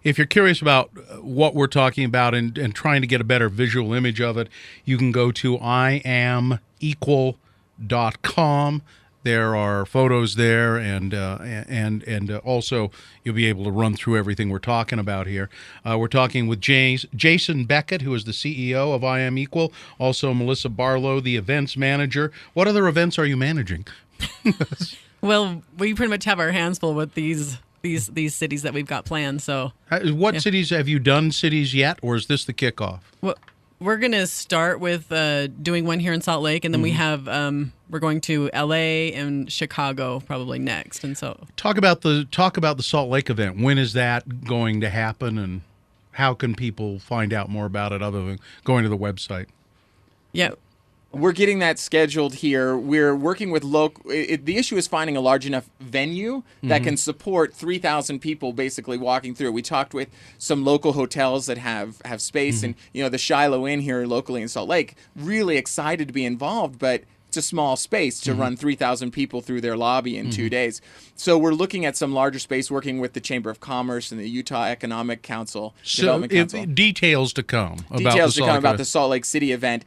If you're curious about what we're talking about and trying to get a better visual image of it, you can go to iamequal.com. There are photos there, and also you'll be able to run through everything we're talking about here. We're talking with Jason Beckett, who is the CEO of I Am Equal, also Malissa Barlow, the events manager. What other events are you managing? Well, we pretty much have our hands full with these cities that we've got planned. So, what cities have you done? Cities yet, or is this the kickoff? Well, we're going to start with doing one here in Salt Lake, and then we have we're going to LA and Chicago probably next. And so, talk about the Salt Lake event. When is that going to happen, and how can people find out more about it other than going to the website? Yeah. We're getting that scheduled here. We're working with the issue is finding a large enough venue that can support 3,000 people basically walking through. We talked with some local hotels that have space, and the Shiloh Inn here locally in Salt Lake, really excited to be involved, but it's a small space to run 3,000 people through their lobby in 2 days. So we're looking at some larger space, working with the Chamber of Commerce and the Utah Economic Council, Development Council. Details to come about the Salt Lake City event.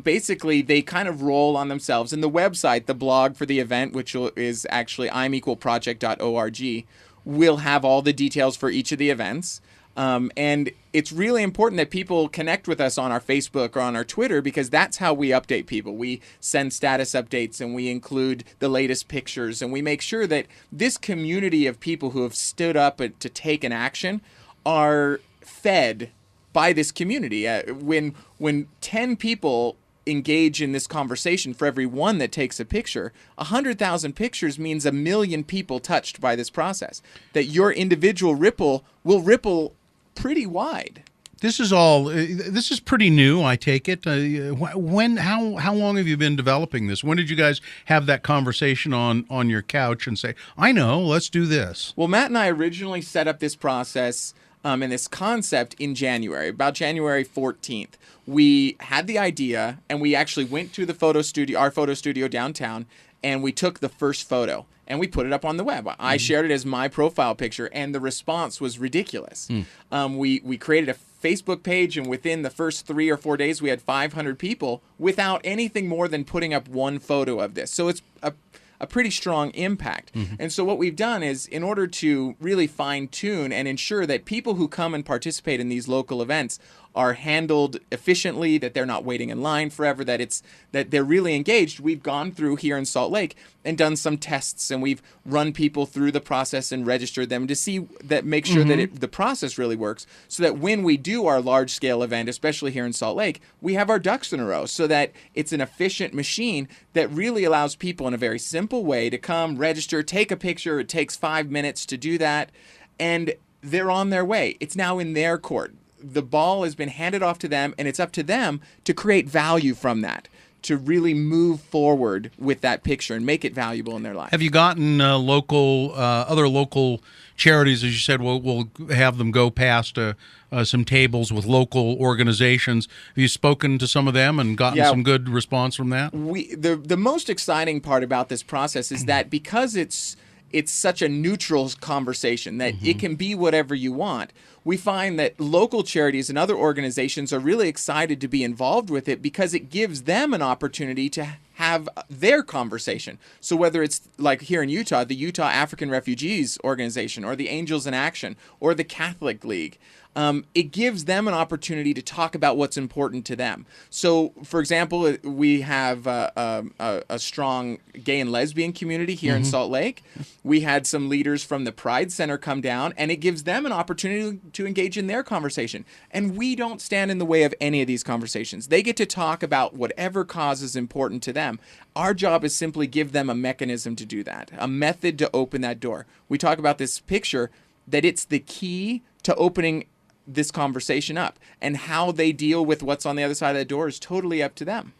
Basically, they kind of roll on themselves. And the website, the blog for the event, which is actually imequalproject.org, will have all the details for each of the events. And it's really important that people connect with us on our Facebook or on our Twitter, because that's how we update people. We send status updates, and we include the latest pictures, and we make sure that this community of people who have stood up to take an action are fed by this community. When 10 people engage in this conversation for every one that takes a picture, 100,000 pictures means 1 million people touched by this process. That your individual ripple will ripple pretty wide. This is pretty new, I take it. How long have you been developing this? When did you guys have that conversation on your couch and say, I know, let's do this? Well, Matt and I originally set up this process and this concept in January, about January 14th. We had the idea, and we actually went to our photo studio downtown, and we took the first photo. And we put it up on the web. I shared it as my profile picture, and the response was ridiculous. We created a Facebook page, and within the first 3 or 4 days, we had 500 people without anything more than putting up one photo of this. So it's a pretty strong impact. And so what we've done is, in order to really fine-tune and ensure that people who come and participate in these local events are handled efficiently, that they're not waiting in line forever, that they're really engaged, we've gone through here in Salt Lake and done some tests, and we've run people through the process and registered them to make sure that the process really works, so that when we do our large-scale event, especially here in Salt Lake, we have our ducks in a row, so that it's an efficient machine that really allows people in a very simple way to come, register, take a picture. It takes 5 minutes to do that, and they're on their way. It's now in their court. The ball has been handed off to them, and it's up to them to create value from that, to really move forward with that picture and make it valuable in their life. Have you gotten other local charities, as you said, we'll have them go past some tables with local organizations? Have you spoken to some of them and gotten some good response from that? The most exciting part about this process is that because it's such a neutral conversation, that it can be whatever you want, we find that local charities and other organizations are really excited to be involved with it, because it gives them an opportunity to have their conversation. So whether it's like here in Utah, the Utah African Refugees Organization, or the Angels in Action, or the Catholic League, it gives them an opportunity to talk about what's important to them. So, for example, we have a strong gay and lesbian community here in Salt Lake. We had some leaders from the Pride Center come down, and it gives them an opportunity to engage in their conversation. And we don't stand in the way of any of these conversations. They get to talk about whatever cause is important to them. Our job is simply give them a mechanism to do that, a method to open that door. We talk about this picture, that it's the key to opening this conversation up, and how they deal with what's on the other side of the door is totally up to them.